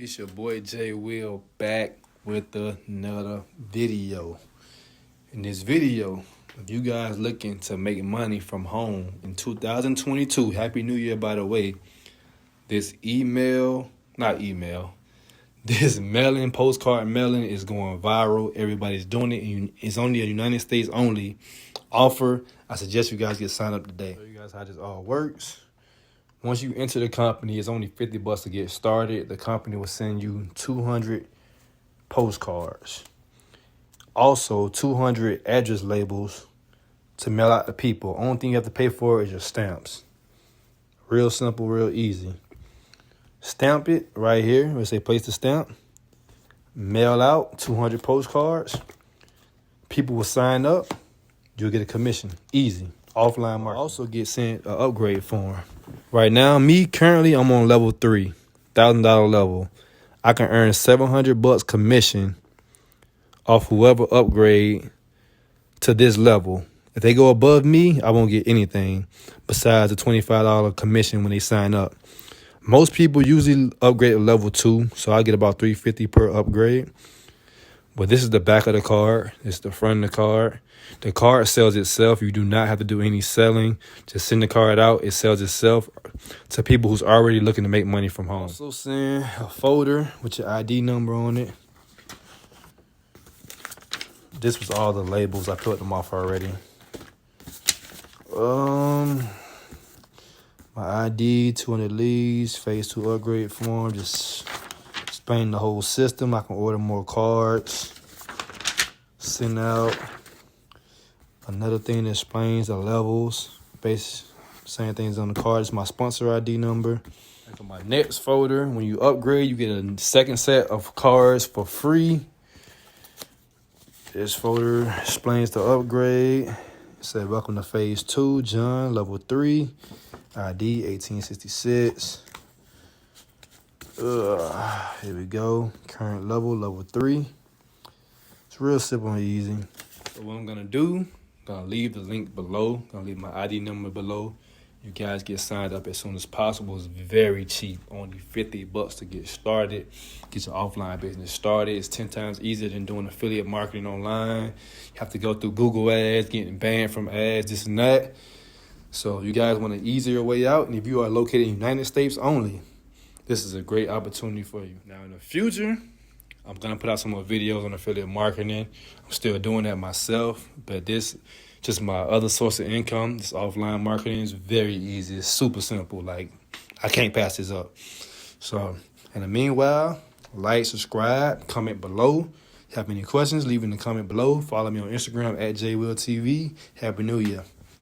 It's your boy Jay Will back with another video. In this video, if you guys looking to make money from home in 2022, Happy New Year by the way, this this mailing, postcard mailing is going viral. Everybody's doing it. And it's only a United States only offer. I suggest you guys get signed up today. Show you guys how this all works. Once you enter the company, it's only $50 to get started. The company will send you 200 postcards. Also, 200 address labels to mail out to people. Only thing you have to pay for is your stamps. Real simple, real easy. Stamp it right here. Where it say place the stamp. Mail out 200 postcards. People will sign up. You'll get a commission. Easy. Offline market. Also get sent an upgrade form. Right now, currently, I'm on level 3, $1,000 level. I can earn $700 commission off whoever upgrade to this level. If they go above me, I won't get anything besides the $25 commission when they sign up. Most people usually upgrade to level 2, so I get about $350 per upgrade. But this is the back of the card. It's the front of the card. The card sells itself. You do not have to do any selling. Just send the card out. It sells itself to people who's already looking to make money from home. Also send a folder with your ID number on it. This was all the labels. I put them off already. My ID, 200 leads, phase 2 upgrade form. Just explain the whole system. I can order more cards. Send out another thing that explains the levels. Same things on the card. It's my sponsor ID number. And for my next folder, when you upgrade, you get a second set of cards for free. This folder explains the upgrade. It said, welcome to phase 2, John, level 3, ID 1866. Here we go. Current level, level 3. It's real simple and easy. So what I'm gonna do, I'm gonna leave the link below. I'm gonna leave my ID number below. You guys get signed up as soon as possible. It's very cheap, only $50 to get started. Get your offline business started. It's 10 times easier than doing affiliate marketing online. You have to go through Google ads, getting banned from ads, this and that. So you guys want an easier way out, and if you are located in the United States only, this is a great opportunity for you. Now in the future, I'm going to put out some more videos on affiliate marketing. I'm still doing that myself, but this just my other source of income. This offline marketing is very easy. It's super simple. Like, I can't pass this up. So in the meanwhile, like, subscribe, comment below. If you have any questions, leave in the comment below. Follow me on Instagram at JWillTV. Happy New Year.